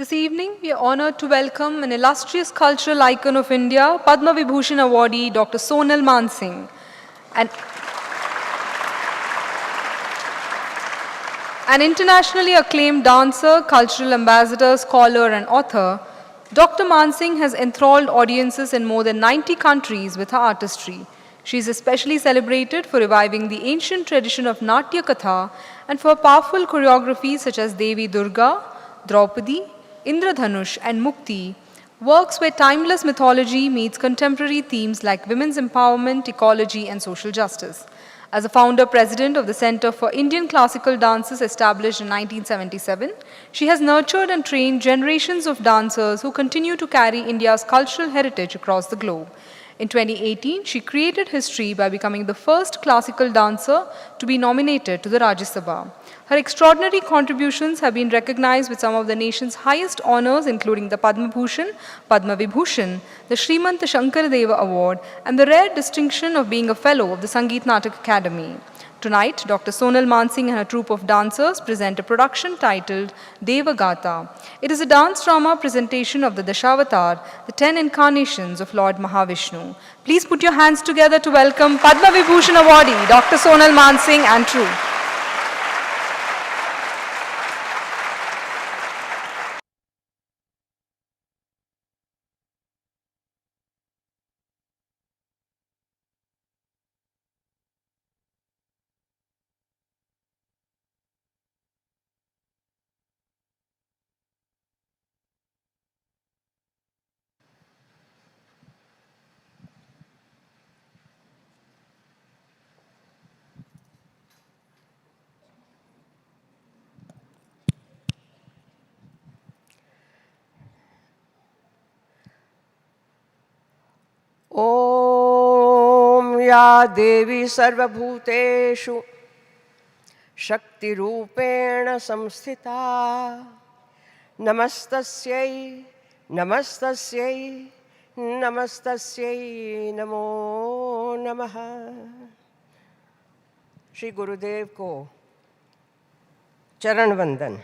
This evening, we are honored to welcome an illustrious cultural icon of India, Padma Vibhushan awardee, Dr. Sonal Mansingh. And an internationally acclaimed dancer, cultural ambassador, scholar, and author, Dr. Mansingh has enthralled audiences in more than 90 countries with her artistry. She is especially celebrated for reviving the ancient tradition of Natya-Katha and for powerful choreographies such as Devi Durga, Draupadi, Indradhanush, and Mukti, works where timeless mythology meets contemporary themes like women's empowerment, ecology, and social justice. As a founder-president of the Center for Indian Classical Dances established in 1977, she has nurtured and trained generations of dancers who continue to carry India's cultural heritage across the globe. In 2018, she created history by becoming the first classical dancer to be nominated to the Rajya Sabha. Her extraordinary contributions have been recognized with some of the nation's highest honors, including the Padma Bhushan, Padma Vibhushan, the Srimanta Shankaradeva Award, and the rare distinction of being a fellow of the Sangeet Natak Academy. Tonight, Dr. Sonal Mansingh and her troupe of dancers present a production titled Deva-Gatha. It is a dance drama presentation of the Dashavatar, the 10 incarnations of Lord Mahavishnu. Please put your hands together to welcome Padma Vibhushan awardee, Dr. Sonal Mansingh and troupe. ॐ या देवी सर्वभूतेषु शक्तिरूपेण संस्थिता नमस्तस्यै नमस्तस्यै नमस्तस्यै नमो नमः। श्री गुरुदेव को चरण वंदन।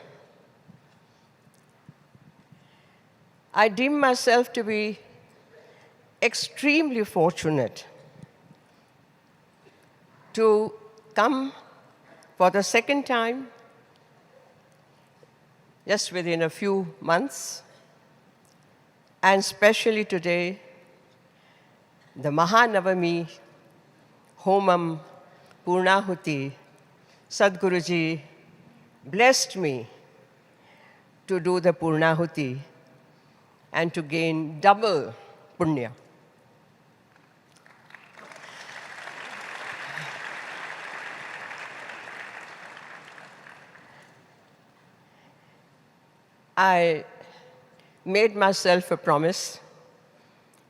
I deem myself to be extremely fortunate to come for the second time, just within a few months, and especially today, the Mahanavami Homam Purnahuti, Sadhguruji blessed me to do the Purnahuti and to gain double punya. I made myself a promise,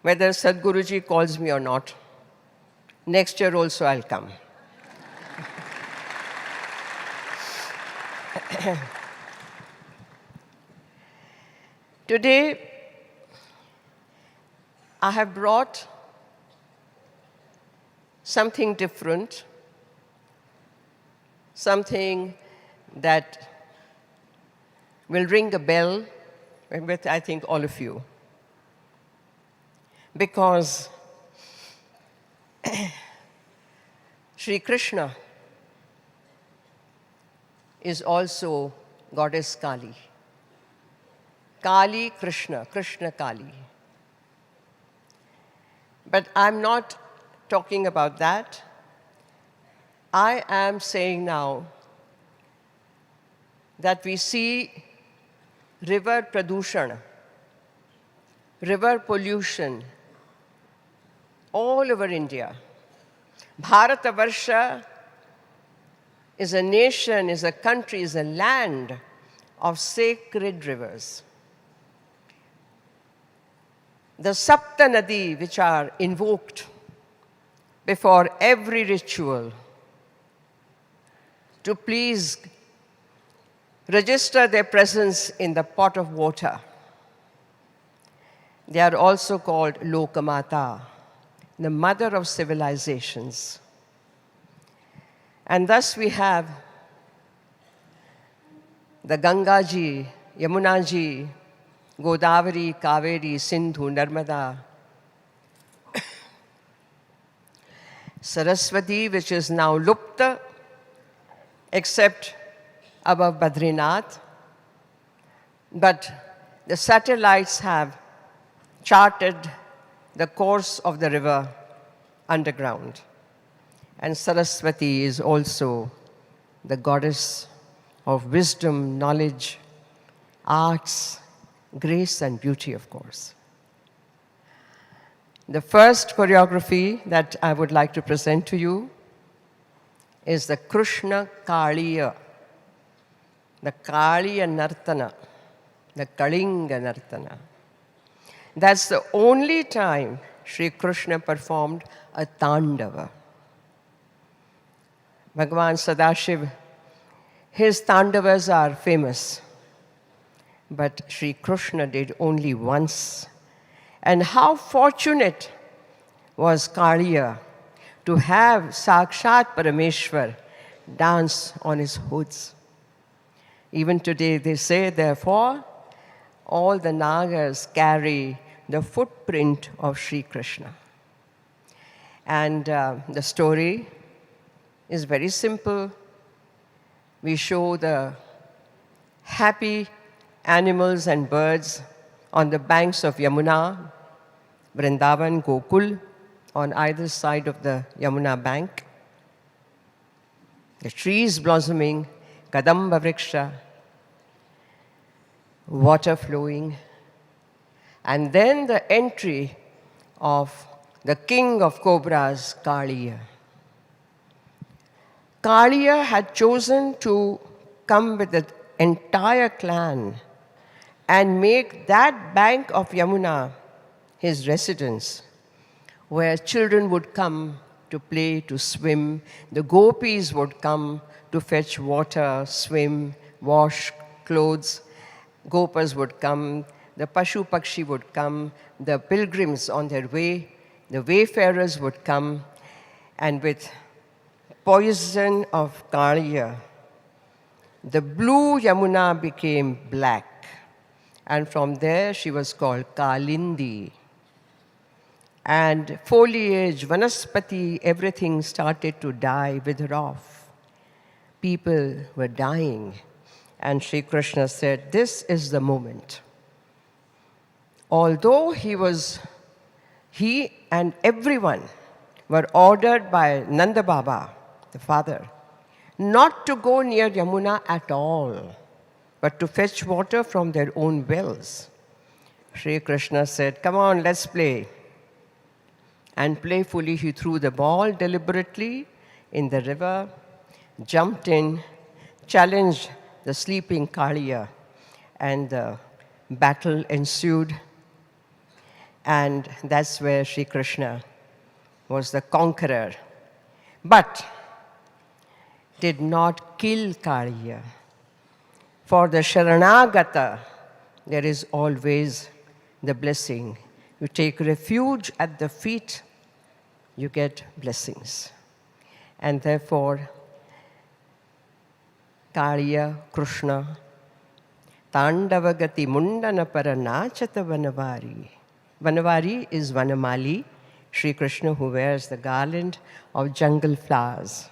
whether Sadhguruji calls me or not. Next year also I'll come. Today, I have brought something different, something that will ring a bell with, I think, all of you. Because Sri Krishna is also Goddess Kali. Kali Krishna, Krishna Kali. But I'm not talking about that. I am saying now that we see river pradushan, river pollution all over India. Bharatavarsha is a nation, is a country, is a land of sacred rivers. The Sapta Nadi, which are invoked before every ritual to please register their presence in the pot of water. They are also called Lokamata, the mother of civilizations. And thus we have the Ganga ji, Yamuna ji, Godavari, Kaveri, Sindhu, Narmada. Saraswati, which is now Lupta, except above Badrinath. But the satellites have charted the course of the river underground. And Saraswati is also the goddess of wisdom, knowledge, arts, grace, and beauty, of course. The first choreography that I would like to present to you is the Krishna Kaliya, the Kaliya Nartana, the Kalinga Nartana. That's the only time Sri Krishna performed a Tandava. Bhagavan Sadashiv, his Tandavas are famous, but Sri Krishna did only once. And how fortunate was Kaliya to have Sakshat Parameshwar dance on his hoods. Even today they say, therefore, all the Nagas carry the footprint of Sri Krishna. And the story is very simple. We show the happy animals and birds on the banks of Yamuna, Vrindavan, Gokul, on either side of the Yamuna bank. The trees blossoming, Kadamba Vriksha, water flowing, and then the entry of the king of cobras, Kaliya. Kaliya had chosen to come with the entire clan and make that bank of Yamuna his residence, where children would come to play, to swim. The gopis would come to fetch water, swim, wash clothes. Gopas would come, the Pashu Pakshi would come, the pilgrims on their way, the wayfarers would come, and with poison of Kaliya, the blue Yamuna became black. And from there she was called Kalindi. And foliage, vanaspati, everything started to die, wither off. People were dying. And Sri Krishna said, this is the moment. Although he and everyone were ordered by Nanda Baba, the father, not to go near Yamuna at all, but to fetch water from their own wells. Sri Krishna said, come on, let's play. And playfully he threw the ball deliberately in the river, jumped in, challenged the sleeping Kaliya, and the battle ensued. And that's where Sri Krishna was the conqueror, but did not kill Kaliya. For the Sharanagata, there is always the blessing. You take refuge at the feet, you get blessings. And therefore, Kaliya, Krishna, Tandavagati Mundana Paranachata Vanavari. Vanavari is Vanamali, Sri Krishna who wears the garland of jungle flowers.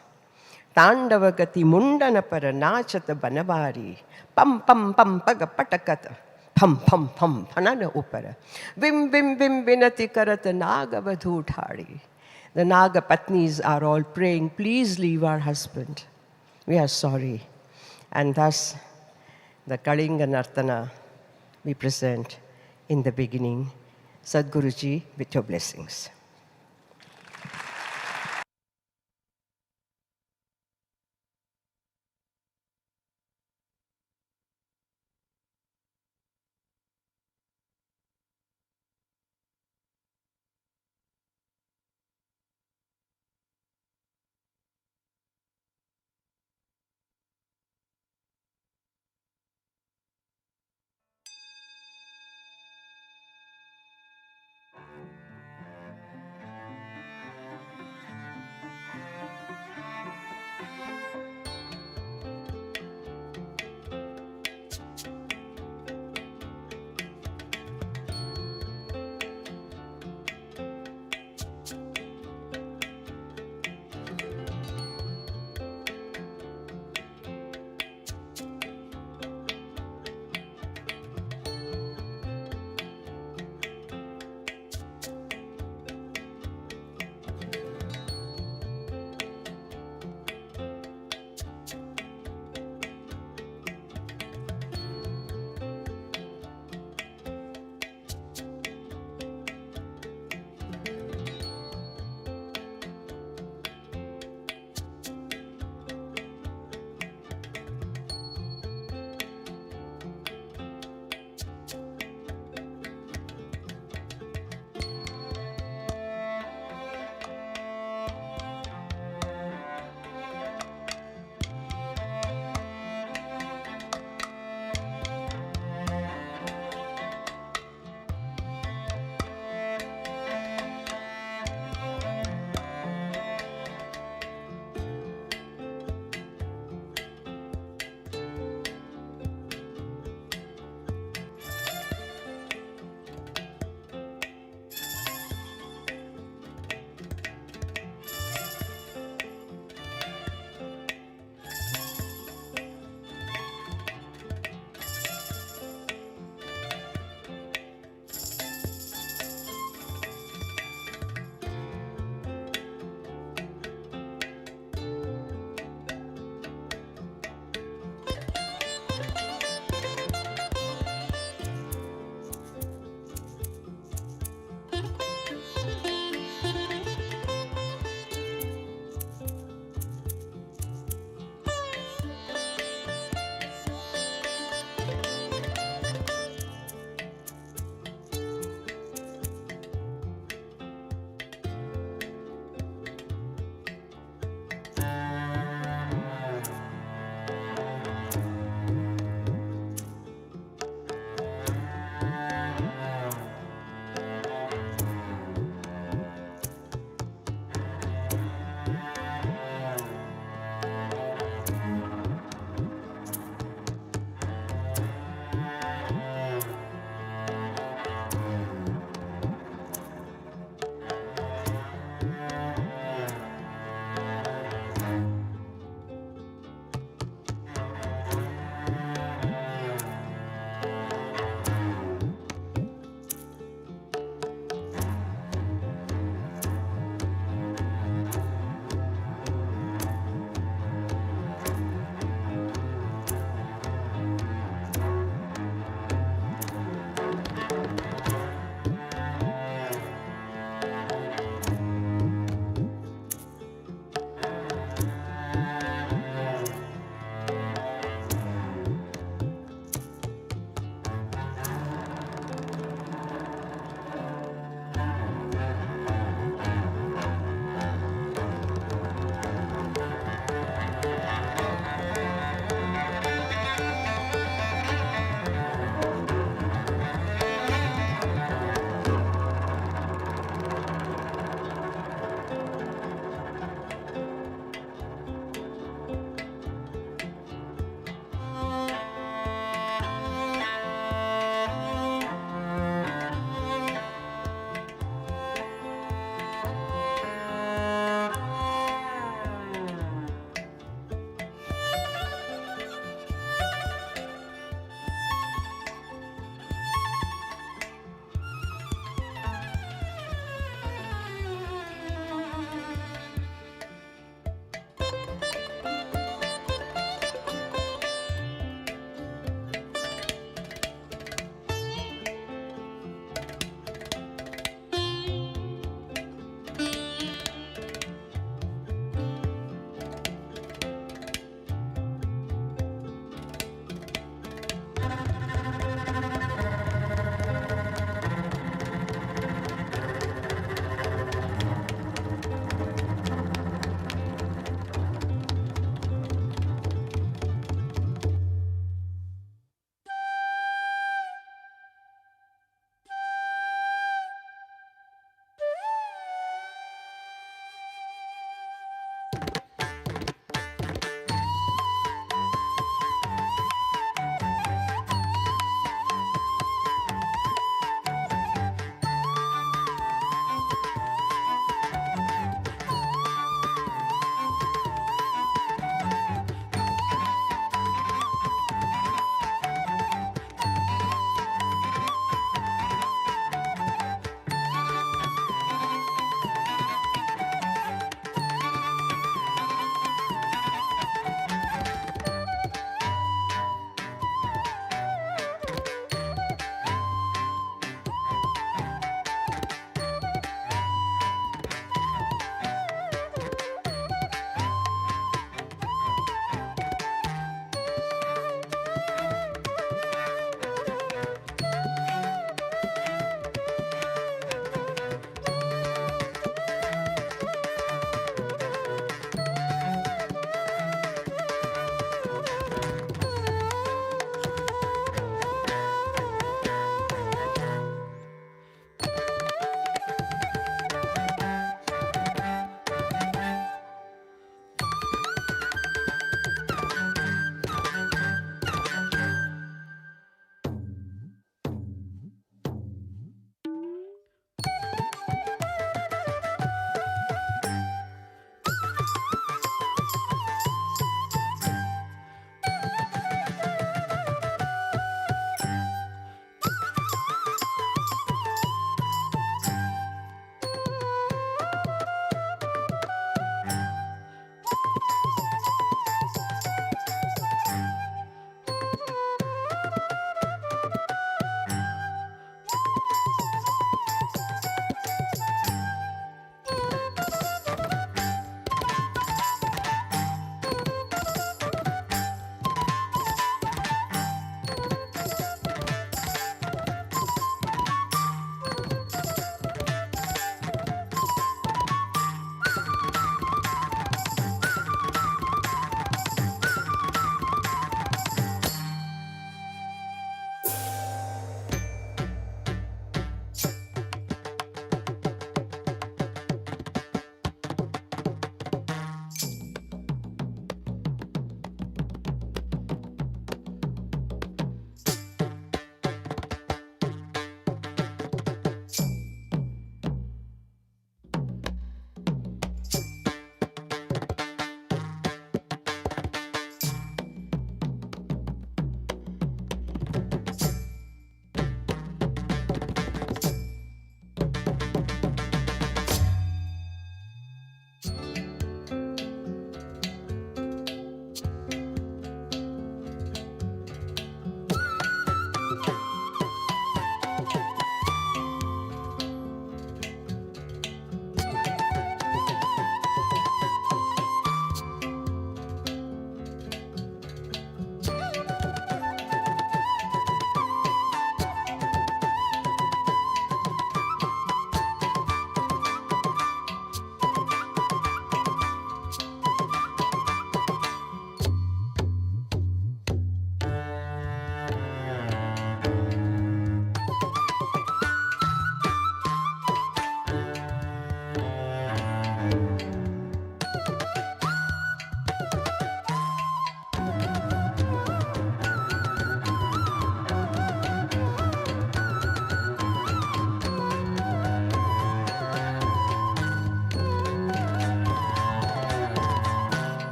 Tandavagati Mundana Paranachata Vanavari. Pam pam pam paga patakata. Pam pam pam panana upara. Vim vim vim vinati karata naga vadhuthari. The Naga Patnis are all praying, please leave our husband. We are sorry. And thus, the Kalinga Nartana we present in the beginning. Sadhguruji, with your blessings.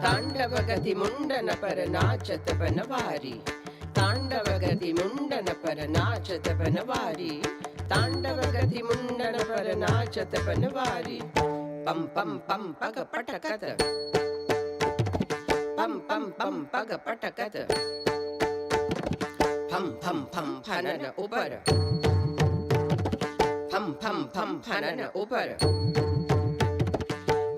तांडवगति मुंडन पर नाचत बनवारी तांडवगति मुंडन पर नाचत बनवारी तांडवगति मुंडन पर नाचत बनवारी पम पम पम पग पटकत पम पम पम पग पटकत फम फम फम फनन ऊपर फम फम फम फनन ऊपर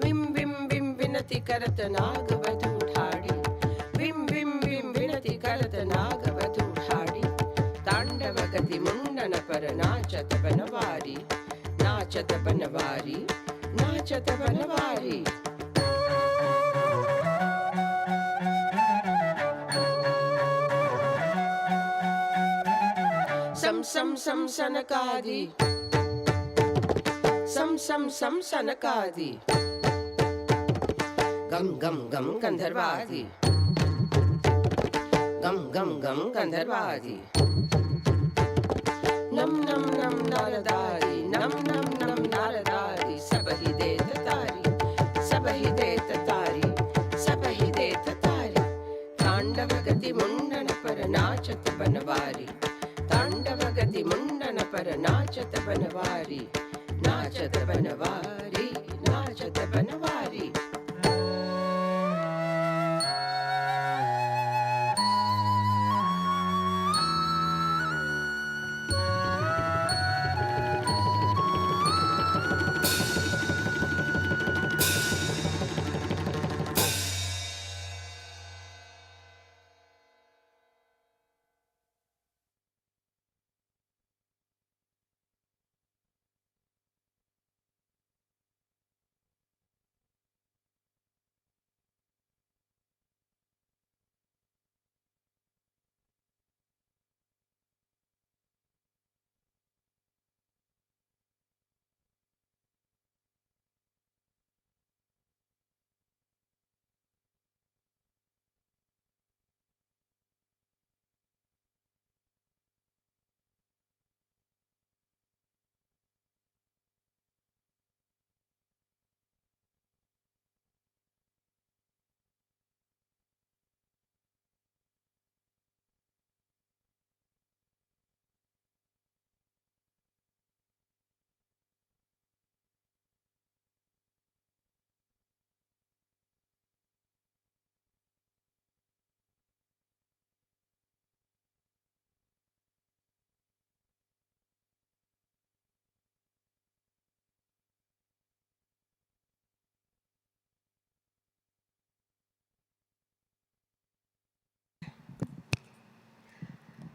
विम विम विम विनती करत नागवधू ठाड़ी विम विम विम विनती करत नागवधू ठाड़ी तांडवगति मुंडन पर नाचत बनवारी नाचत बनवारी नाचत बनवारी सम सम सम सनकादि सम सम सम सनकादि गम गम गम गंधर्वादि गम गम गम गंधर्वादि नम नम नम नारदारी नम नम नम नारदारी सब ही देत तारी सब ही देत तारी सब ही देत तारी तांडवगति मुंडन पर नाचत बनवारी तांडवगति मुंडन पर नाचत बनवारी नाचत बनवारी नाचत Banwari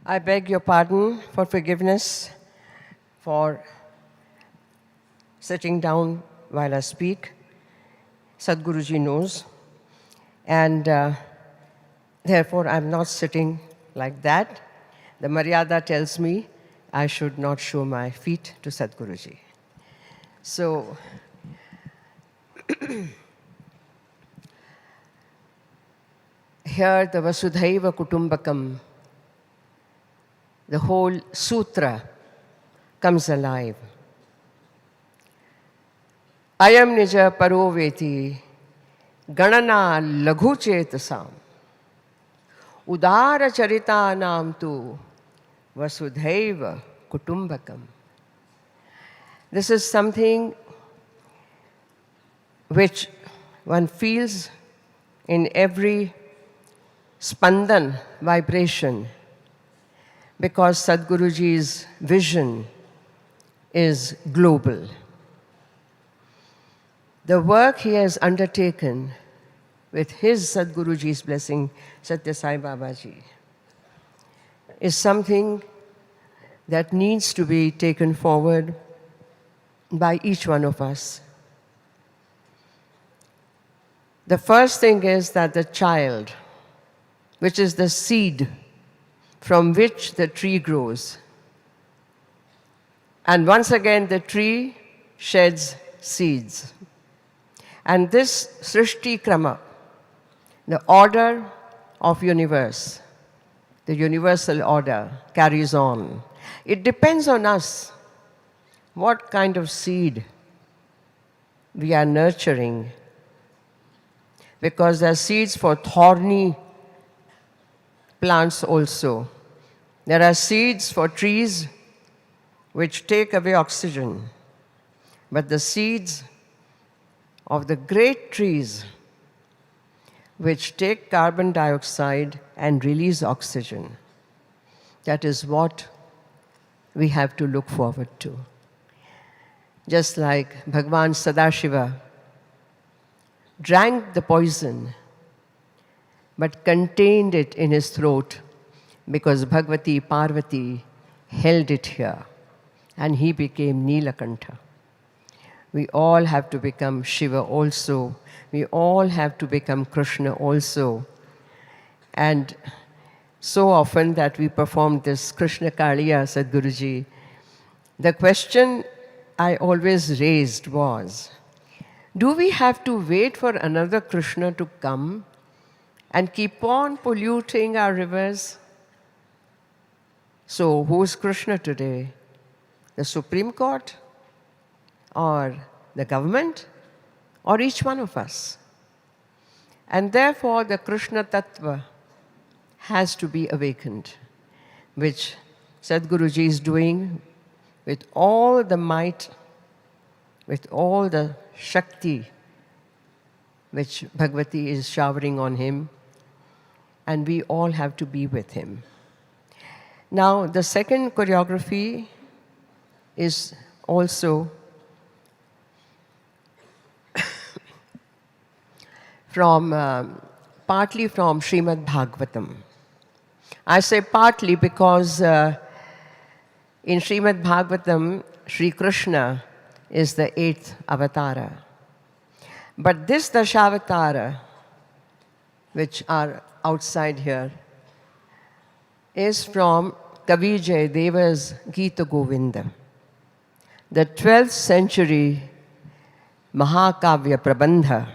I beg your pardon for forgiveness for sitting down while I speak. Sadhguruji knows. And therefore, I'm not sitting like that. The Maryada tells me I should not show my feet to Sadhguruji. So, here the Vasudhaiva Kutumbakam, the whole sutra comes alive. Ayam nija paroveti ganana laghu chetasam udara charita nam tu vasudhaiva kutumbakam. This is something which one feels in every spandan, vibration, because Sadhguruji's vision is global. The work he has undertaken with his Sadhguruji's blessing, Sathya Sai Babaji, is something that needs to be taken forward by each one of us. The first thing is that the child, which is the seed from which the tree grows, and once again the tree sheds seeds. And this Srishti Krama, the order of universe, the universal order carries on. It depends on us what kind of seed we are nurturing. because there are seeds for thorny plants also. There are seeds for trees which take away oxygen. But the seeds of the great trees which take carbon dioxide and release oxygen, that is what we have to look forward to. Just like Bhagwan Sadashiva drank the poison but contained it in his throat because Bhagavati Parvati held it here and he became Nilakantha. We all have to become Shiva also. We all have to become Krishna also. And so often that we perform this Krishna Kaliya, Sadhguruji, the question I always raised was, do we have to wait for another Krishna to come and keep on polluting our rivers? So who's Krishna today? The Supreme Court? Or the government? Or each one of us? And therefore the Krishna Tattva has to be awakened, which Sadhguruji is doing with all the might, with all the Shakti which Bhagavati is showering on him, and we all have to be with him. Now, the second choreography is also partly from Srimad Bhagavatam. I say partly because in Srimad Bhagavatam, Sri Krishna is the 8th avatara. But this Dashavatara, which are outside here, is from Kavi Jayadeva's Gita Govinda, the 12th century Mahakavya Prabandha,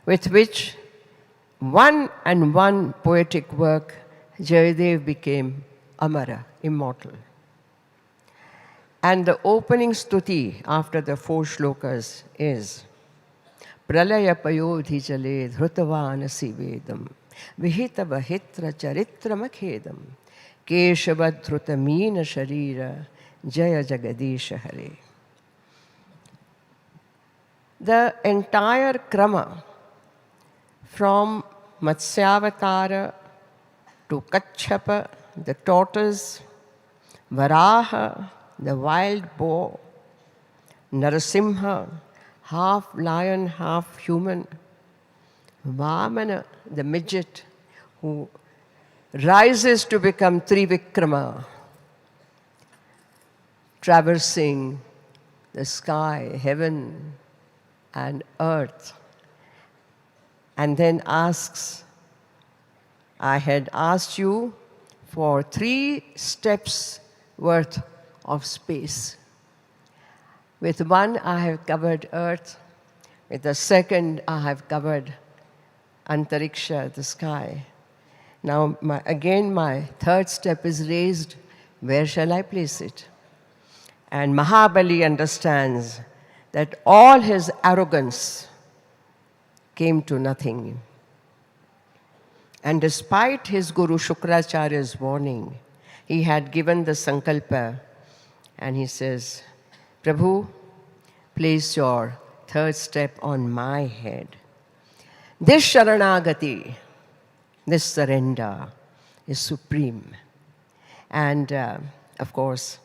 with which one and one poetic work, Jayadev became Amara, immortal. And the opening stuti after the 4 shlokas is Pralaya payodhi jale dhrutavana sivedam vihita vahitra charitra makhedam keshava dhrutamina sharira jaya jagadisha hare. The entire krama from Matsyavatara to Kachapa, the tortoise, Varaha, the wild boar, Narasimha, half lion, half human, Vamana, the midget, who rises to become Trivikrama, traversing the sky, heaven, and earth, and then asks, I had asked you for 3 steps worth of space. With one, I have covered earth. With the second, I have covered Antariksha, the sky. Now, again, my 3rd step is raised. Where shall I place it? And Mahabali understands that all his arrogance came to nothing. And despite his Guru Shukracharya's warning, he had given the sankalpa, and he says, Prabhu, place your 3rd step on my head. This sharanagati, this surrender is supreme. And of course,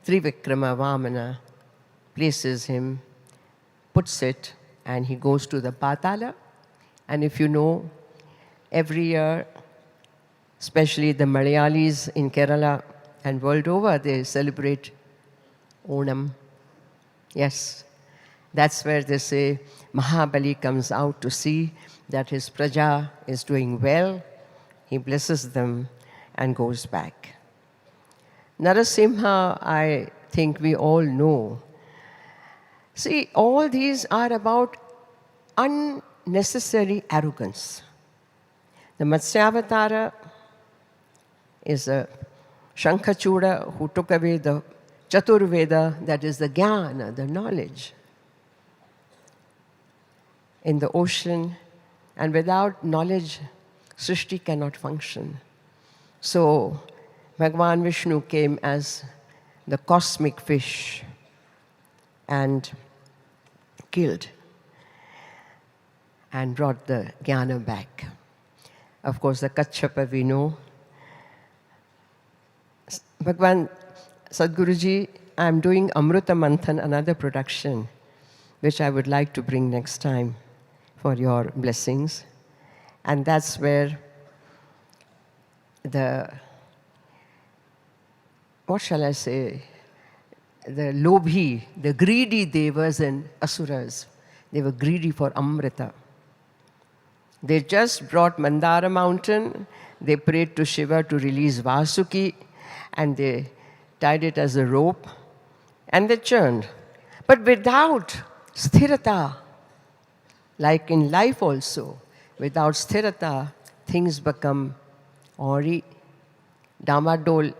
Trivikrama Vamana places him, puts it, and he goes to the Patala. And if you know, every year, especially the Malayalis in Kerala and world over, they celebrate Onam. Yes, that's where they say Mahabali comes out to see that his praja is doing well. He blesses them and goes back. Narasimha, I think we all know. See, all these are about unnecessary arrogance. The Matsyavatara is a Shankachuda who took away the Chaturveda, that is the jnana, the knowledge. in the ocean, and without knowledge, Srishti cannot function. So, Bhagavan Vishnu came as the cosmic fish and killed and brought the jnana back. Of course, the Kachapa we know. Bhagavan Sadhguruji, I am doing Amruta Manthan, another production, which I would like to bring next time for your blessings. And that's where the, what shall I say, the lobhi, the greedy devas and asuras, they were greedy for Amrita. They just brought Mandara mountain, they prayed to Shiva to release Vasuki, and they tied it as a rope, and they churned. But without sthirata, like in life also, without sthirata, things become ori, damadol,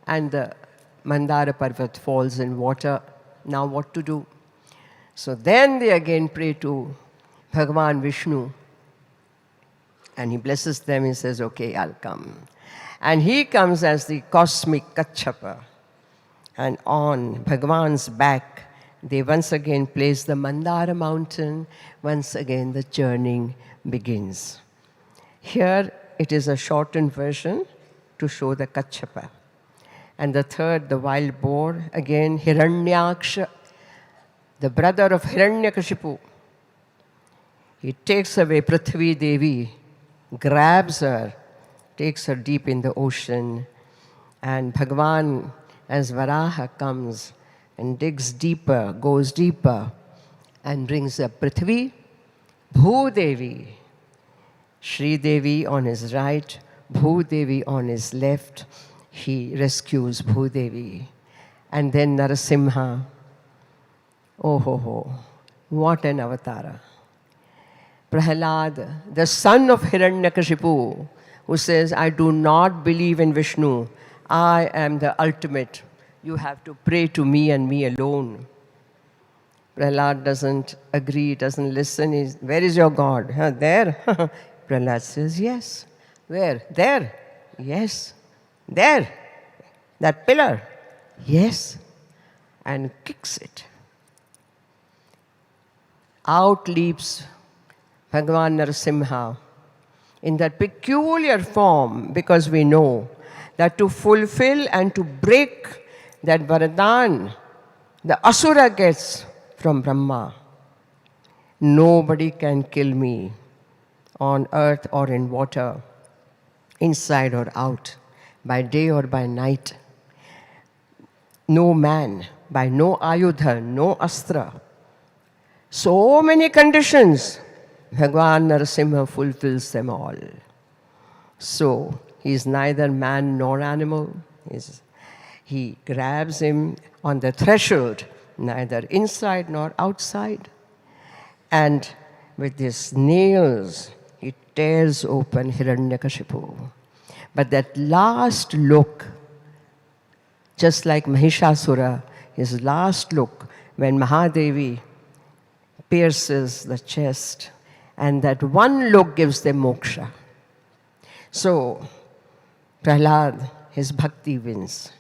and the Mandara Parvat falls in water. Now what to do? So then they again pray to Bhagavan Vishnu, and he blesses them. He says, okay, I'll come. And he comes as the cosmic Kachapa. And on Bhagavan's back, they once again place the Mandara mountain. Once again, the churning begins. Here, it is a shortened version to show the Kachapa. And the third, the wild boar, again, Hiranyaksha, the brother of Hiranyakashipu. He takes away Prithvi Devi, grabs her, takes her deep in the ocean, and Bhagavan, as Varaha, comes and digs deeper, goes deeper, and brings up Prithvi, Bhudevi, Sri Devi on his right, Bhudevi on his left. He rescues Bhudevi. And then Narasimha. Oh ho ho, what an avatara. Prahalad, the son of Hiranyakashipu, who says, I do not believe in Vishnu. I am the ultimate. You have to pray to me and me alone. Prahlad doesn't agree, doesn't listen. Where is your God? Huh, there? Prahlad says, yes. Where? There? Yes. There? That pillar? Yes. And kicks it. Out leaps Bhagavan Narasimha in that peculiar form, because we know that to fulfill and to break that Varadan the Asura gets from Brahma, nobody can kill me on earth or in water, inside or out, by day or by night. No man, by no ayudha, no astra. So many conditions, Bhagavan Narasimha fulfills them all. So, he is neither man nor animal. He grabs him on the threshold, neither inside nor outside. And with his nails, he tears open Hiranyakashipu. But that last look, just like Mahishasura, his last look, when Mahadevi pierces the chest, and that one look gives them moksha. So, Prahlad, his bhakti wins.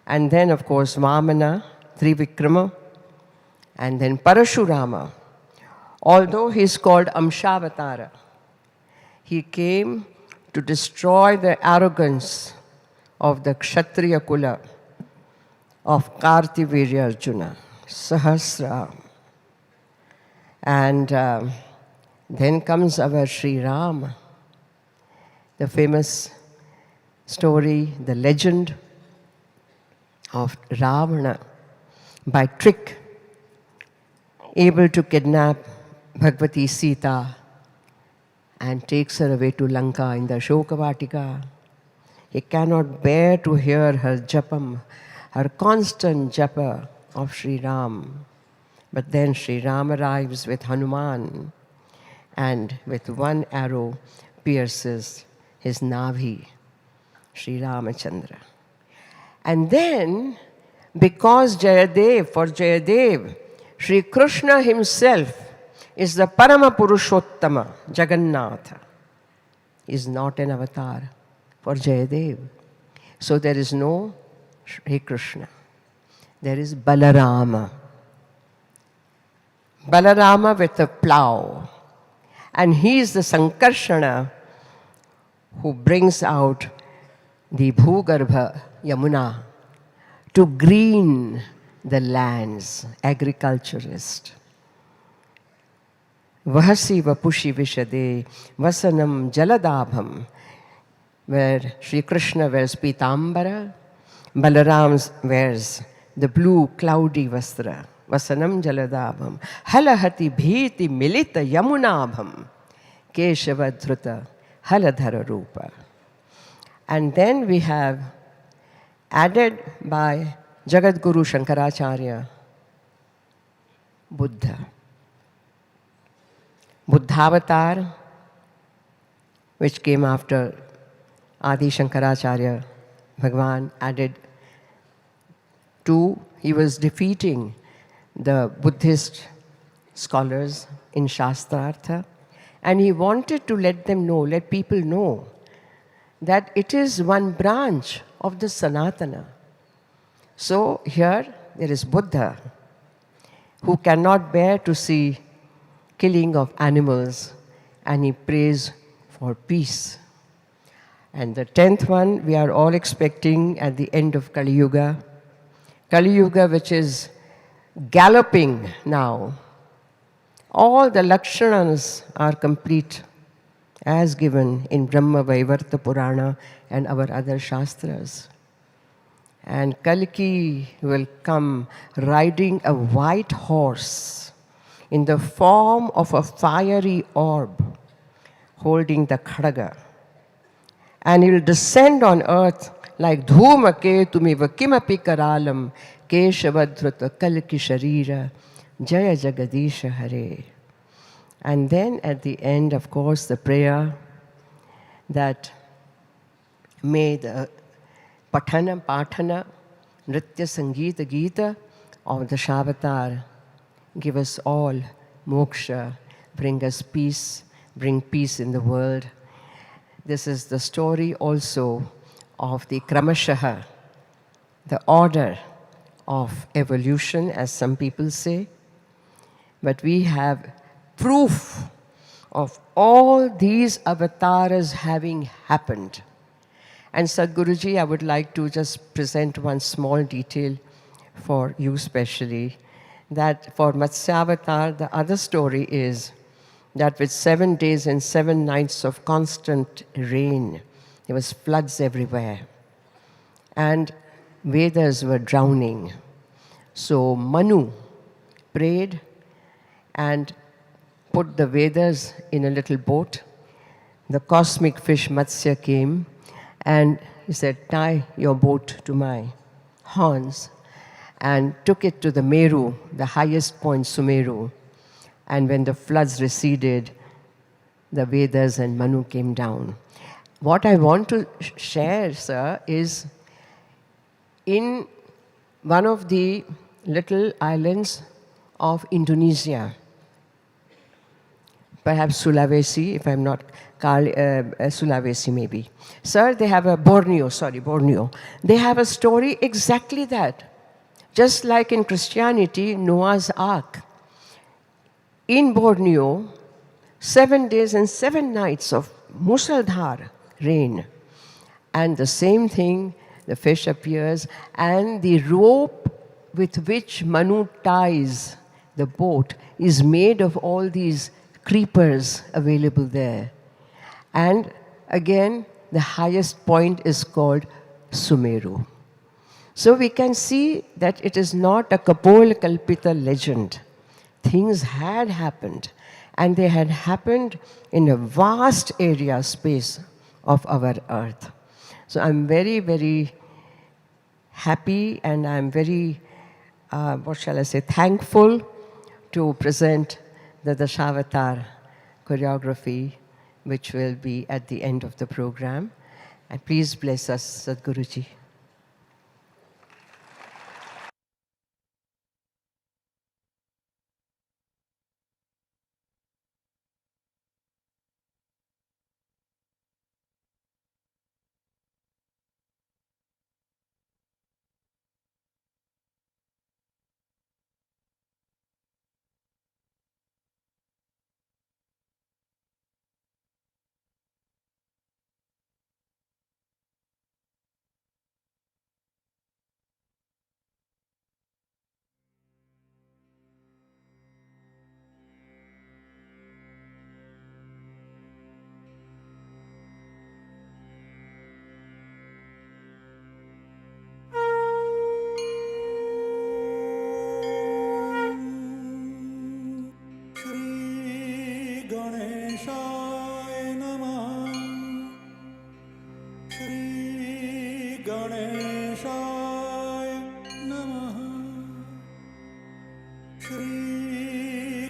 And then, of course, Vamana, Trivikrama, and then Parashurama. Although he is called Amshavatara, he came to destroy the arrogance of the Kshatriya Kula of Kartivirya Arjuna, Sahasra. And then comes our Sri Ram, the famous story, the legend of Ravana, by trick, able to kidnap Bhagavati Sita and takes her away to Lanka in the Shokavatika. He cannot bear to hear her japam, her constant japa of Sri Ram. But then Sri Ram arrives with Hanuman and with one arrow pierces his navi, Sri Ramachandra. And then, because Jayadev, for Jayadev, Sri Krishna himself is the Parama Purushottama, Jagannatha, is not an avatar for Jayadev. So there is no Sri Krishna. There is Balarama. Balarama with a plow. And he is the Sankarshana who brings out the Bhugarbha Yamuna to green the lands, agriculturist. Vahasi Vapushi Vishade Vasanam Jaladabham, where Sri Krishna wears Pitambara, Balaram wears the blue cloudy Vastra, Vasanam Jaladabham, Halahati Bhiti Milita Yamunabham, Keshavadhruta Haladhara Rupa. And then we have added by Jagadguru Shankaracharya, Buddha. Buddhavatar, which came after Adi Shankaracharya, Bhagwan added to, he was defeating the Buddhist scholars in Shastrartha, and he wanted to let them know, let people know, that it is one branch of the Sanathana. So here there is Buddha, who cannot bear to see killing of animals, and he prays for peace. And the 10th one we are all expecting at the end of Kali Yuga. Kali Yuga, which is galloping now. All the Lakshanas are complete as given in Brahma Vaivarta Purana and our other Shastras. And Kalki will come riding a white horse in the form of a fiery orb, holding the khadaga. And he will descend on earth like Dhoomaketumiva kimapi karalam keshavadhruta kalki sharira jaya jagadisha hare. And then at the end, of course, the prayer that may the Pathana, Nritya, Sangeeta, Geeta of the Shavatar give us all moksha, bring us peace, bring peace in the world. This is the story also of the Kramashaha, the order of evolution, as some people say. But we have proof of all these avatars having happened. And Sadhguruji, I would like to just present one small detail for you specially, that for Matsyavatar, the other story is that with 7 days and 7 nights of constant rain, there was floods everywhere. And Vedas were drowning. So Manu prayed and put the Vedas in a little boat. The cosmic fish Matsya came and he said, tie your boat to my horns, and took it to the Meru, the highest point, Sumeru. And when the floods receded, the Vedas and Manu came down. What I want to share, sir, is in one of the little islands of Indonesia, perhaps Sulawesi, if I'm not, Sulawesi maybe. Sir, they have a Borneo. They have a story exactly that. Just like in Christianity, Noah's Ark. In Borneo, 7 days and 7 nights of Musaldhar rain. And the same thing, the fish appears, and the rope with which Manu ties the boat is made of all these creepers available there. And again, the highest point is called Sumeru. So we can see that it is not a Kapol Kalpita legend. Things had happened, and they had happened in a vast area space of our earth. So I'm very, very happy, and I'm very, thankful to present the Dashavatar choreography, which will be at the end of the program. And please bless us, Sadhguruji.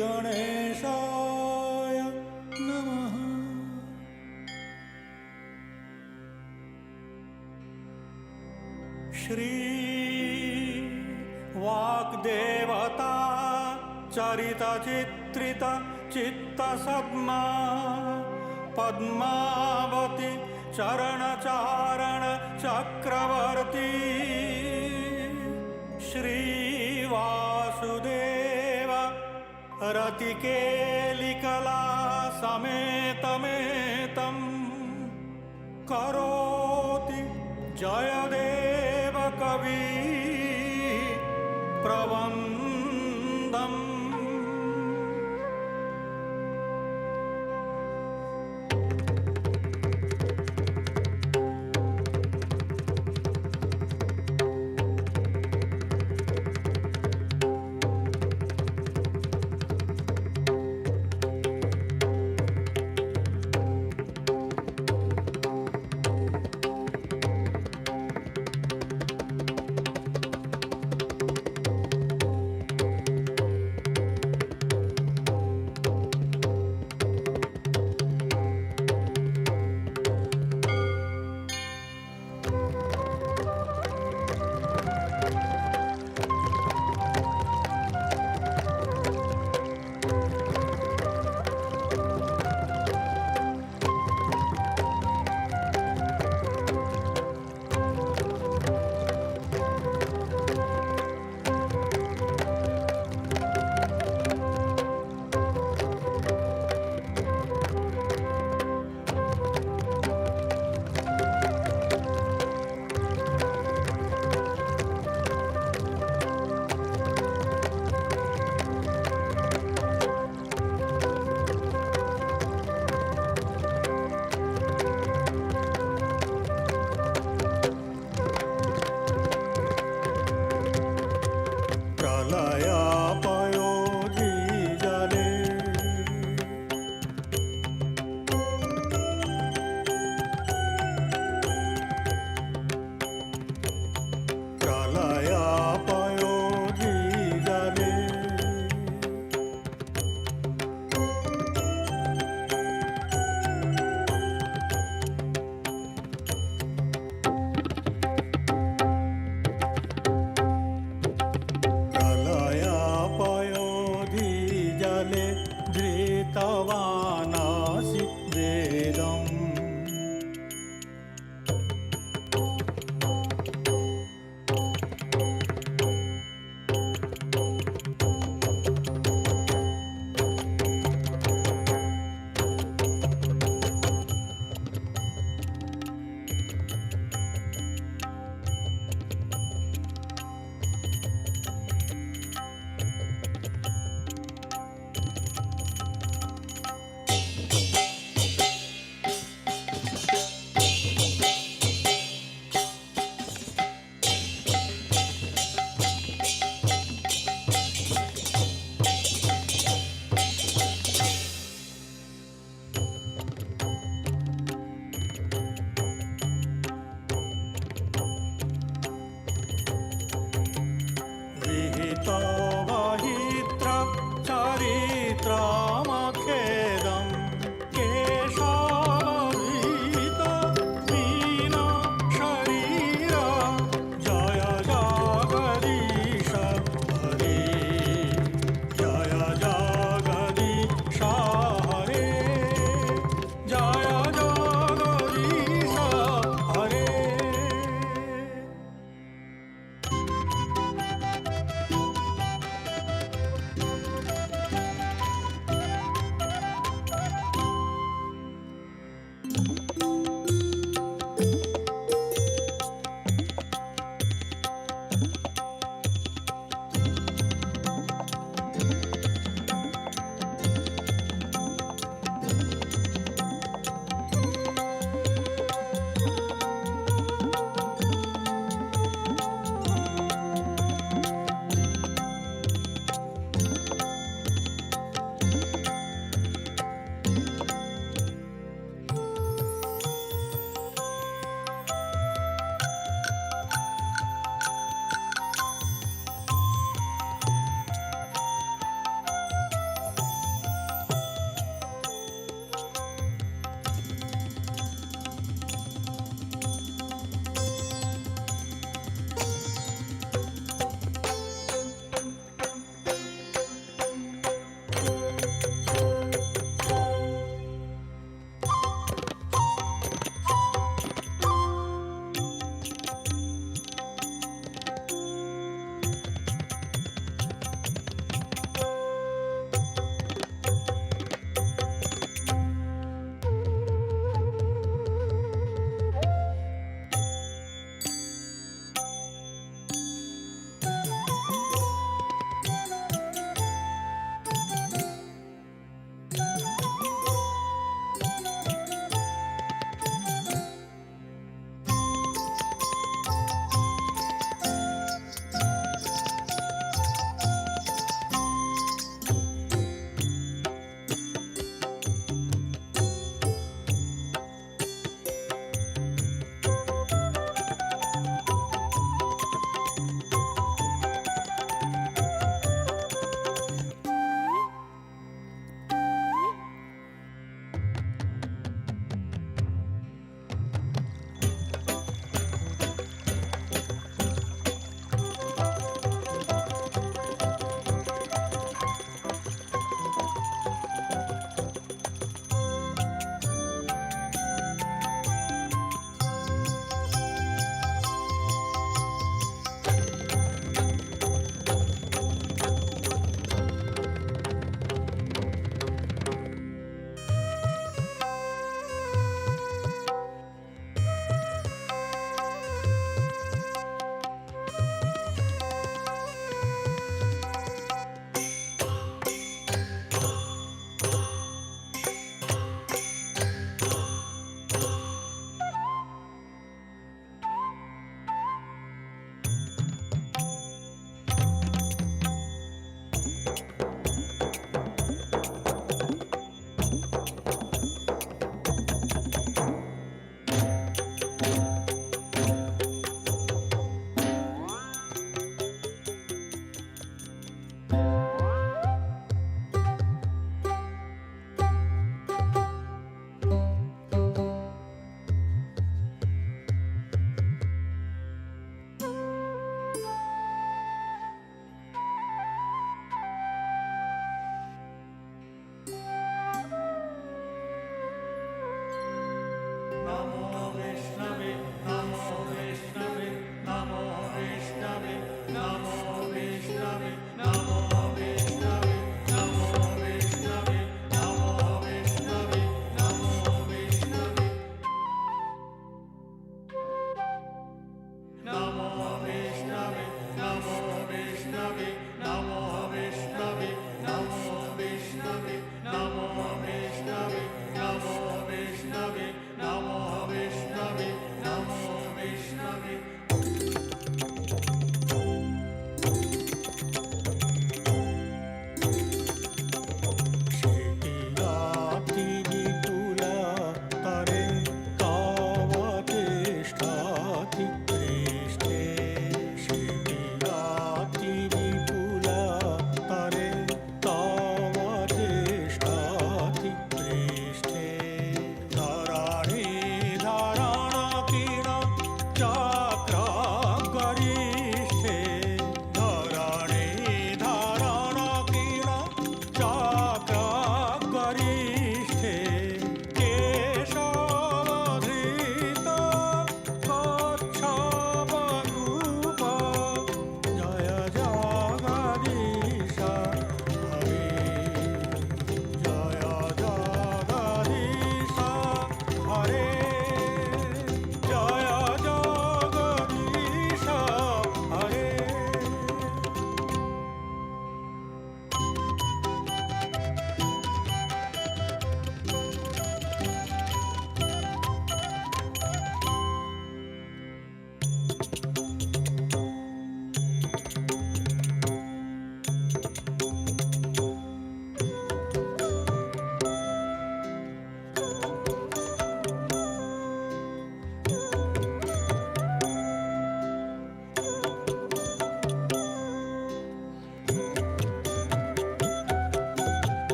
गणेशाय नमः। श्री वाग्देवता चरित चित्रित चित्तसद्मा पद्मावती चरणचारण चक्रवर्ती श्री वासुदेव रतिकेलिकला समेतमेतं करोति जयदेव कवि प्रबन्धम्। धृतवानासि वेदम्।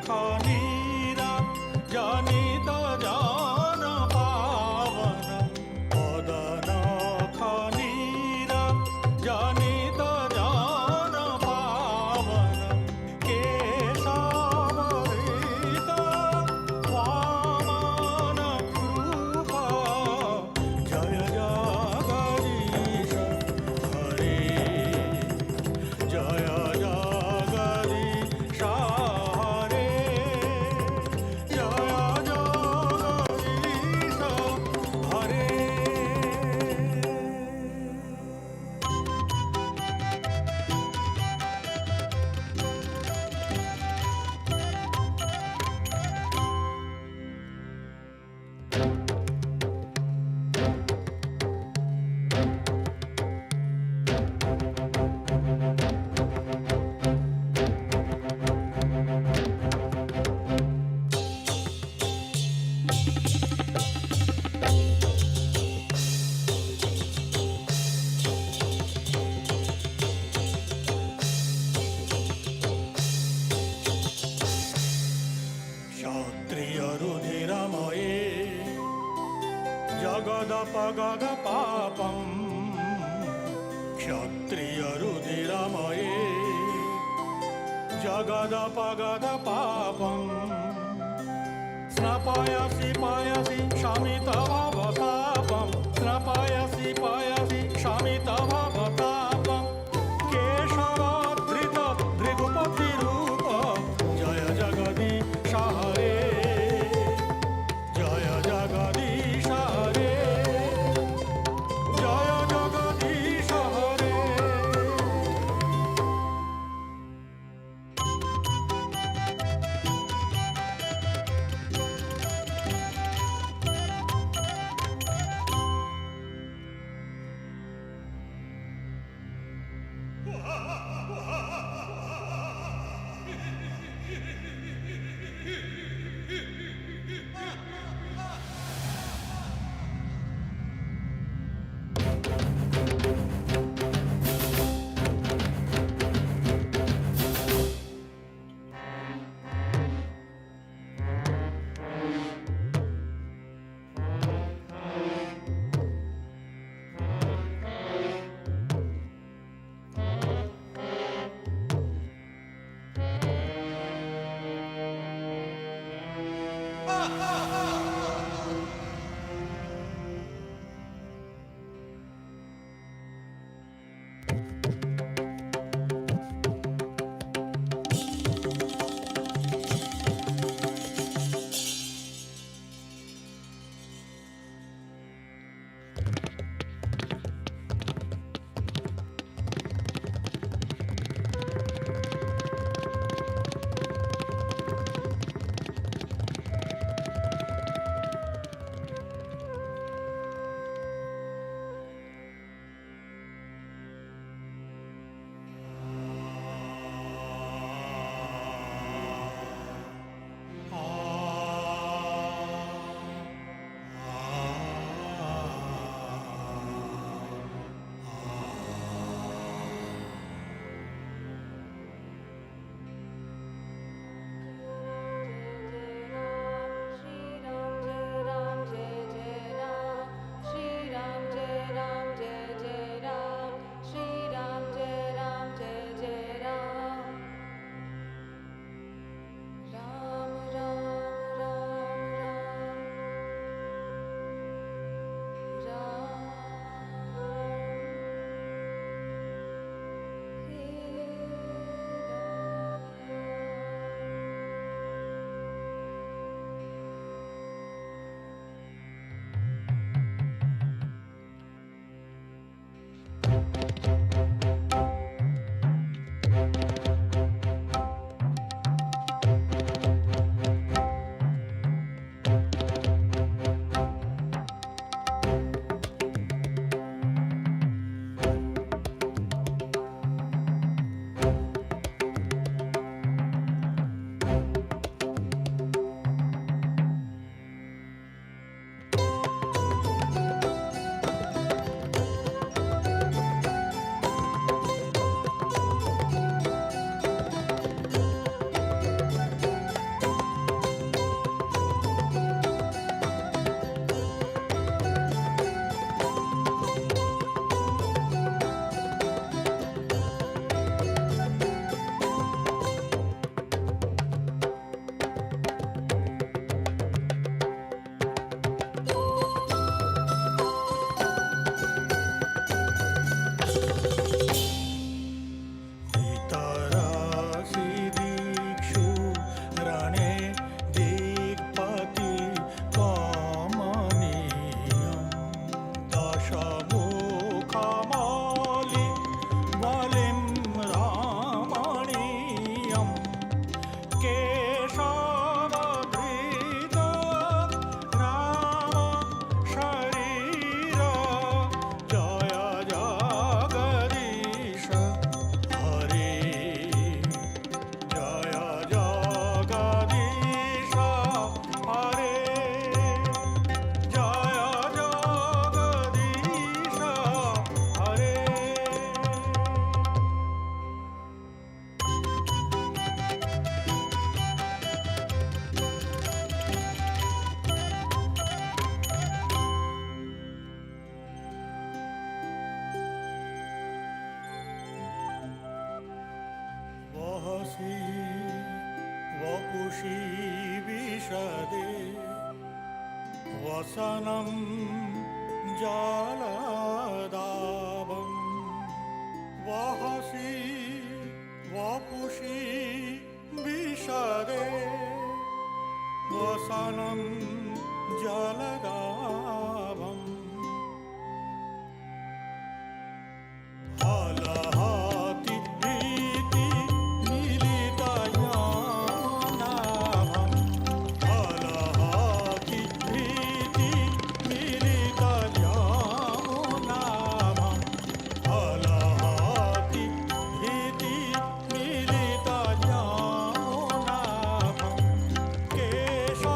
खनीरा जनित जान पावन मदन खनीरा जनित जान पावन केशवरित वामन कृपा जय जगदीश हरे जय जगदीश हरे जय जगदीश हरे। क्षत्रिय रुधिरमये जगदपगद पापं क्षत्रिय रुधिरमये जगदपगद पापं स्नपयसि पयसि शमितभवतापं स्नपयसि पयसि शमितभवतापं केशवधृत भृगुपतिरूप जय जगदीश हरे जय जगदीश हरे जय जगदीश हरे। वहसि वपुषि विशदे वसनं जालदाभं वहसि वपुषि विशदे वसनं जलदाभम् हलहति प्रीति मिलितयानाभं हलहति प्रीति मिलितयानाभं हलहति प्रीति मिलितयानाभं केशवधृता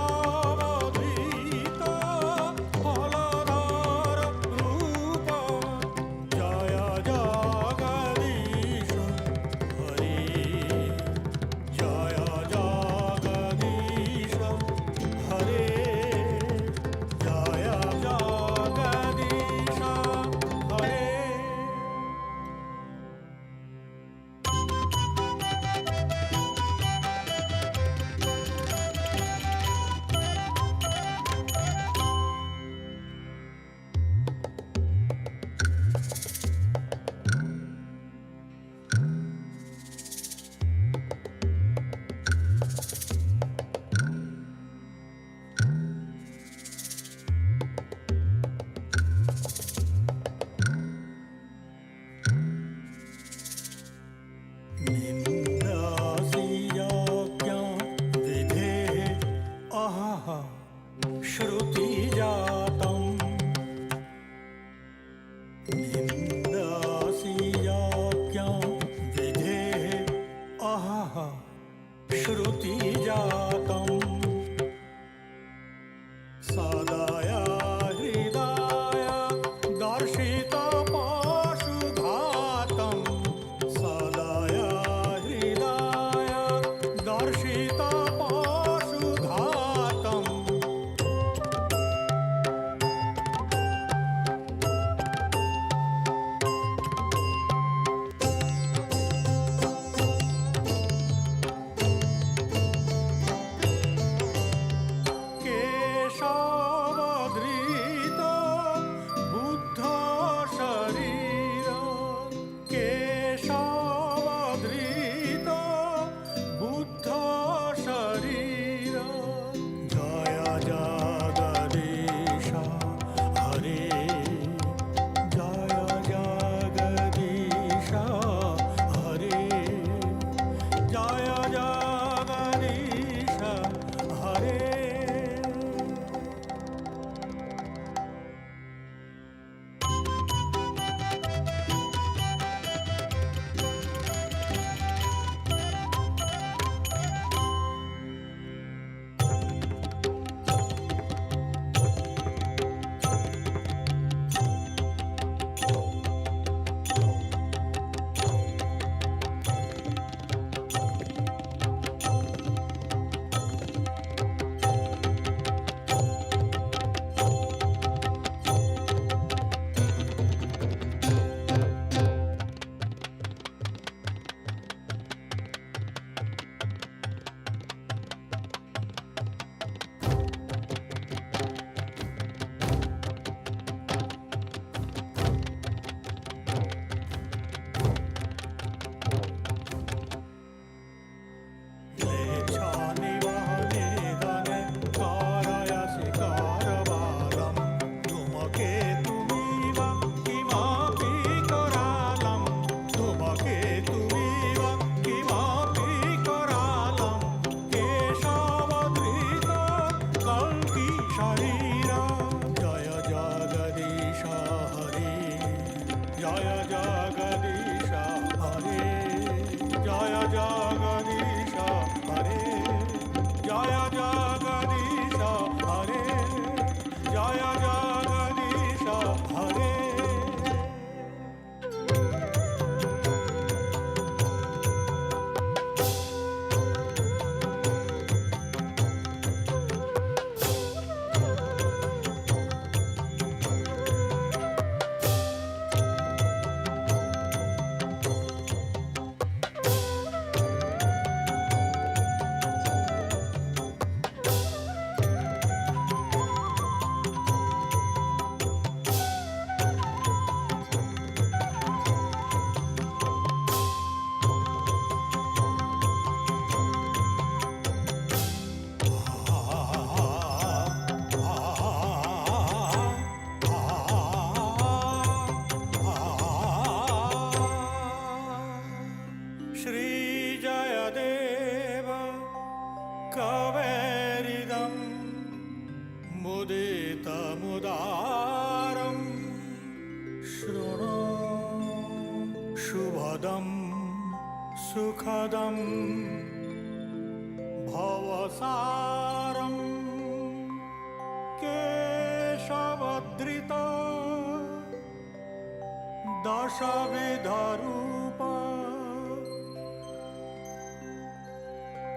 पदं सुखदं भवसारं केशवधृत दशविधरूप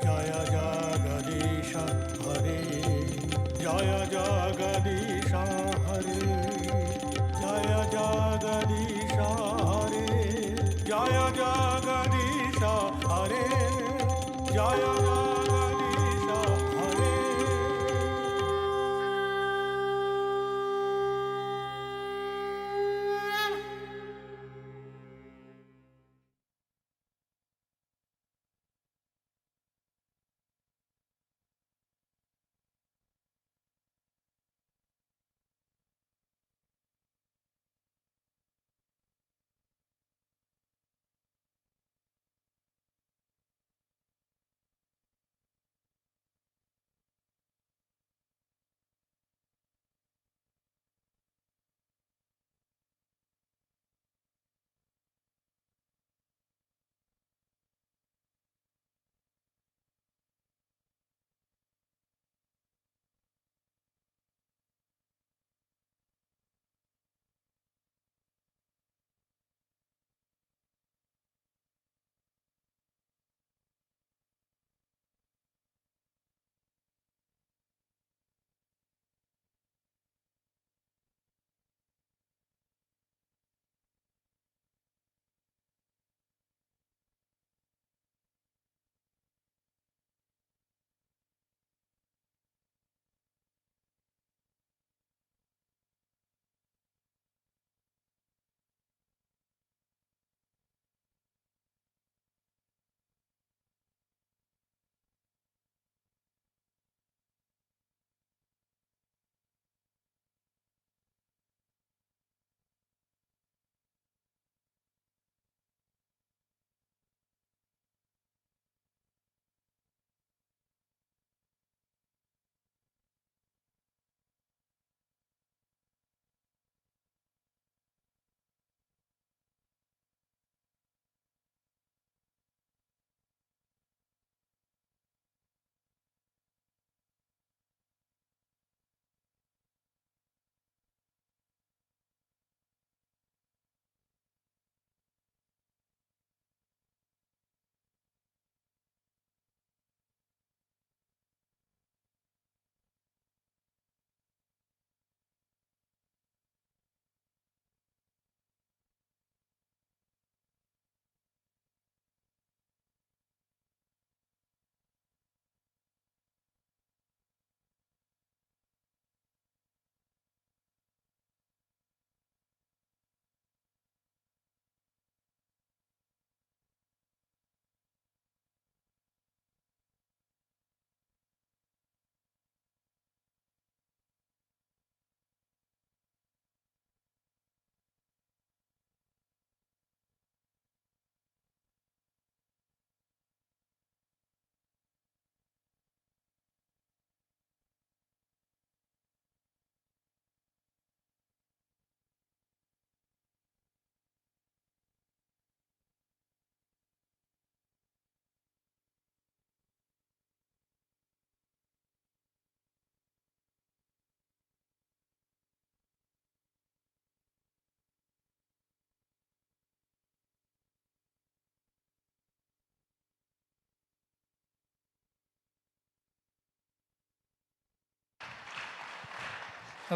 जय जगदीश हरे जय जगदीश हरे जय जगदीश हरे जय जगदीश हरे जय जगदीश हरे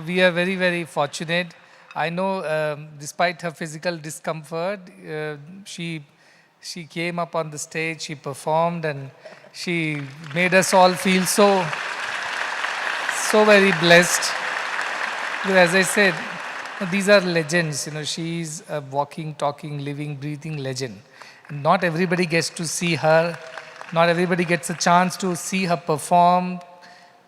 We are very, very fortunate. I know, despite her physical discomfort, she came up on the stage, she performed, and she made us all feel so very blessed. Because as I said, these are legends. She's a walking, talking, living, breathing legend. And not everybody gets to see her. Not everybody gets a chance to see her perform,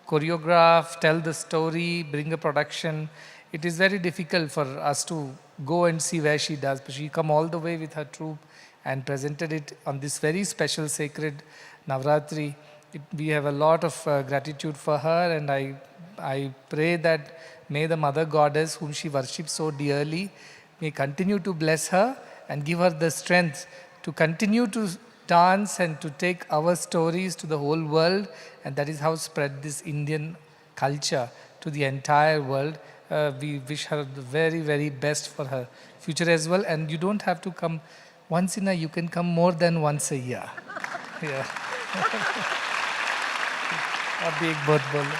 choreograph, tell the story, bring a production. It is very difficult for us to go and see where she does. But she come all the way with her troupe and presented it on this very special sacred Navratri. We have a lot of gratitude for her, and I pray that may the Mother Goddess, whom she worships so dearly, may continue to bless her and give her the strength to continue to dance and to take our stories to the whole world, and that is how spread this Indian culture to the entire world. We wish her the very, very best for her future as well. And you don't have to come once in a, you can come more than once a year. Yeah. Abhi ek bahut bolo.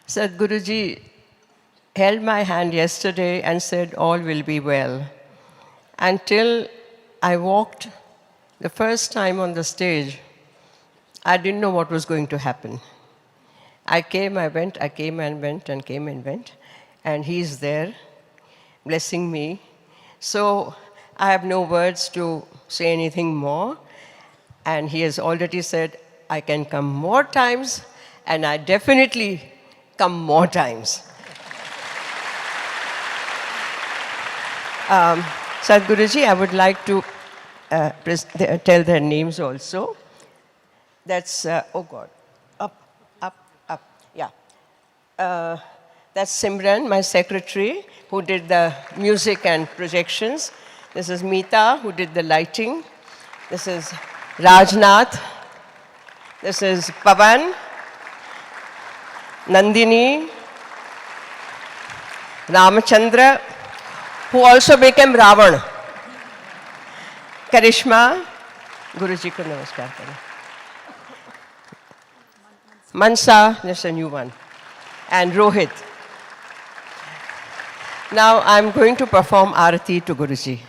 Sadhguruji held my hand yesterday and said, all will be well. Until I walked the first time on the stage, I didn't know what was going to happen. I came, I went, I came and went, and came and went. And he's there, blessing me. So I have no words to say anything more. And he has already said, I can come more times, and I definitely come more times. Sadhguruji, I would like to tell their names also. That's, oh God, up, yeah. That's Simran, my secretary, who did the music and projections. This is Meeta, who did the lighting. This is Rajnath. This is Pavan, Nandini, Ramachandra, who also became Ravan. Karishma, Guruji ko namaskar karo. Mansa, there's a new one. And Rohit. Now I'm going to perform arati to Guruji.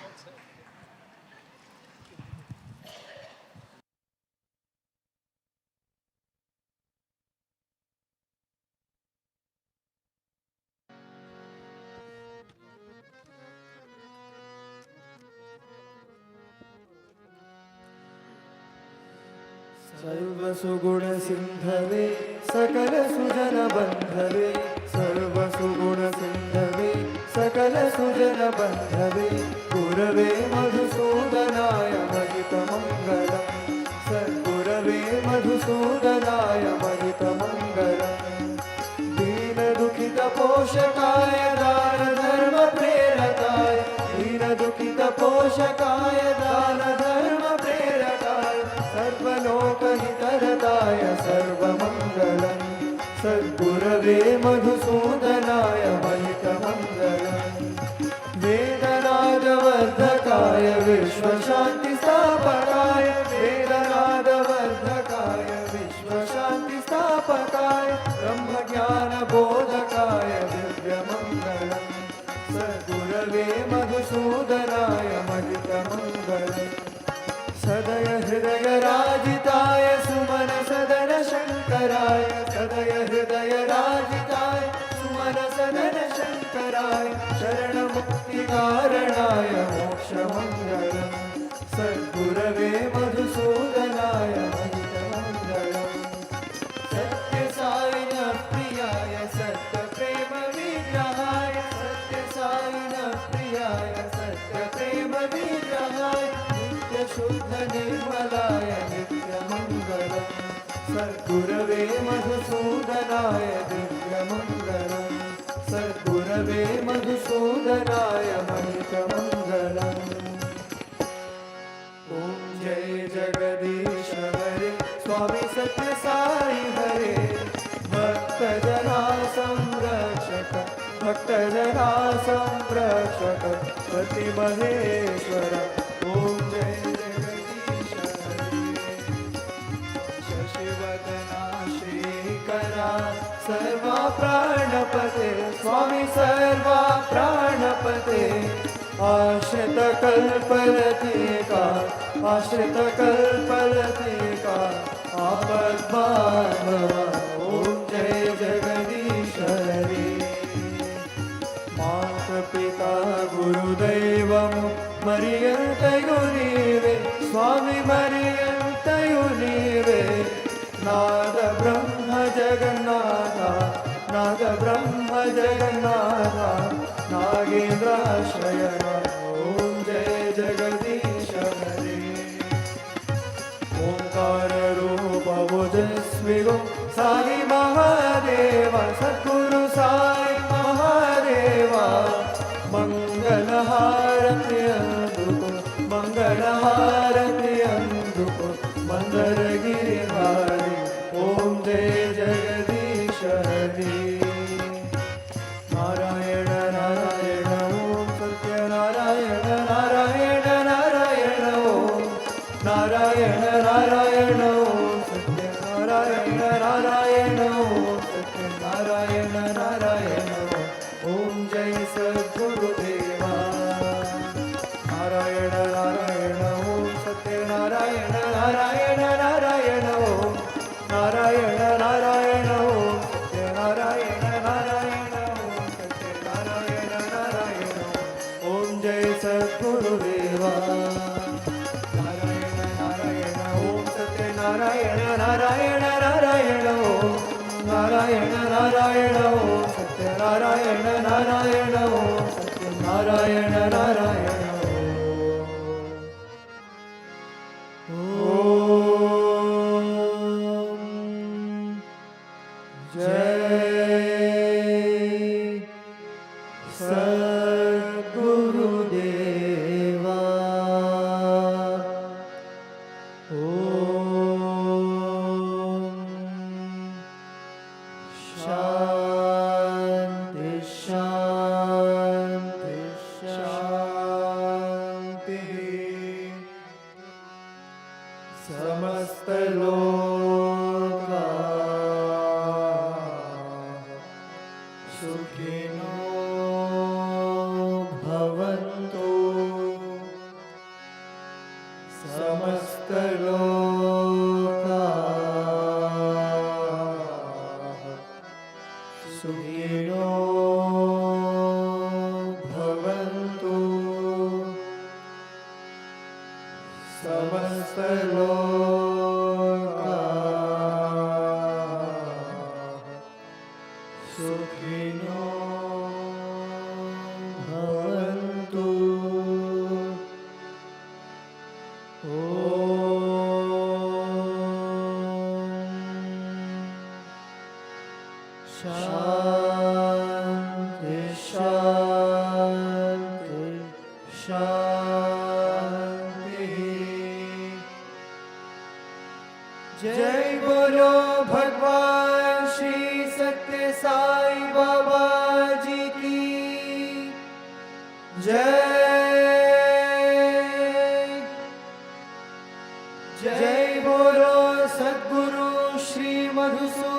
सर्वसुगुण सिंधवे सकल सुजन बंधवे सर्वसुगुण सिंधवे सकल सुजन बंधवे गुरवे मधुसूदनाय महितमंगलम् सद्गुरवे मधुसूदनाय महितमंगलम् दीन दुखित पोषकाय दान धर्म प्रेरकाय दीन दुखित पोषकाय दान धर्म प्रेरकाय सर्वलोकहितरताय सर्वमङ्गलम् सद्गुरवे मधुसूदनाय महितमङ्गलम् वेदनादवर्धकाय विश्वशान्तिस्थापकाय वेदनादवर्धकाय विश्वशान्तिस्थापकाय ब्रह्मज्ञानबोधकाय दिव्यमङ्गलम् सद्गुरवे मधुसूदनाय महितमङ्गलम् सदय हृदय राजिताय सुमन सदन शंकराय सदय हृदय राजिताय सुमन सदन शंकराय शरण मुक्ति कारणाय मोक्ष मंगलम् सद्गुरवे मधुसूदनाय महितमङ्गलम् सत्य साई प्रियाय सत्य प्रेम विग्रहाय सत्य साई प्रियाय सत्य प्रेम विग्रहाय शुद्ध निर्मलाय नित्यमङ्गलम् सद्गुरवे मधुसूदनाय दिव्यमङ्गलम् सद्गुरवे मधुसूदनाय महितमङ्गलम् ॐ जय जगदीश हरे स्वामी सत्य साई हरे भक्तजना संरक्षक भक्तजना संरक्षक पति महेश्वर ॐ जय सर्वा प्राणपते स्वामी सर्वा प्राणपते आश्रित कल्पलतिका आश्रित कल्पलतिका आपद्बान्धव ॐ जय जगदीश हरे मात पिता गुरुदैवं मरियन्तयु नीवे स्वामी मरियन्तयु नीवे नाद ब्रह्म जगन्नाथ नाद ब्रह्म जगन्नाथ नागेन्द्राश्रयण ॐ जय जगदीश हरे ओंकार रूप ओजस्विगो साई महादेव सद्गुरु साई महादेवा मंगल హారతి అందుకో మంగళహారతి అందుకో మందరగిరి హారి ఓం జయ జగదీశ హరి నారాయణ నారాయణ ఓం సత్యనారాయణ నారాయణ నారాయణ ఓం నారాయణ నారాయణ ఓం సత్యనారాయణ నారాయణ ఓం సత్యనారాయణ నారాయణ ఓం జయ సద్గురుదేవా నారాయణ నారాయణ ఓం సత్యనారాయణ నారాయణ నారాయణ ఓం నారాయణ నారాయణ ఓం సత్యనారాయణ నారాయణ ఓం సత్యనారాయణ నారాయణ ఓం జయ సద్గురుదేవా నారాయణ నారాయణ ఓం సత్యనారాయణ నారాయణ నారాయణ ఓం నారాయణ నారాయణ ఓం సత్యనారాయణ నారాయణ ఓం సత్యనారాయణ నారాయణ ఓం జై సద్గురుదేవా ఓం శాంతి శాంతి శాంతి సమస్తలోకా సుఖినో భవంతు సమస్తలోకా సుఖినో భవంతు సమస్తలోకా సుఖినో భవంతు శాంతి శాంతి శాంతి जय बोलो भगवान श्री सत्य साई बाबा जी की जय जय बोलो सद्गुरु श्री मधुसूदन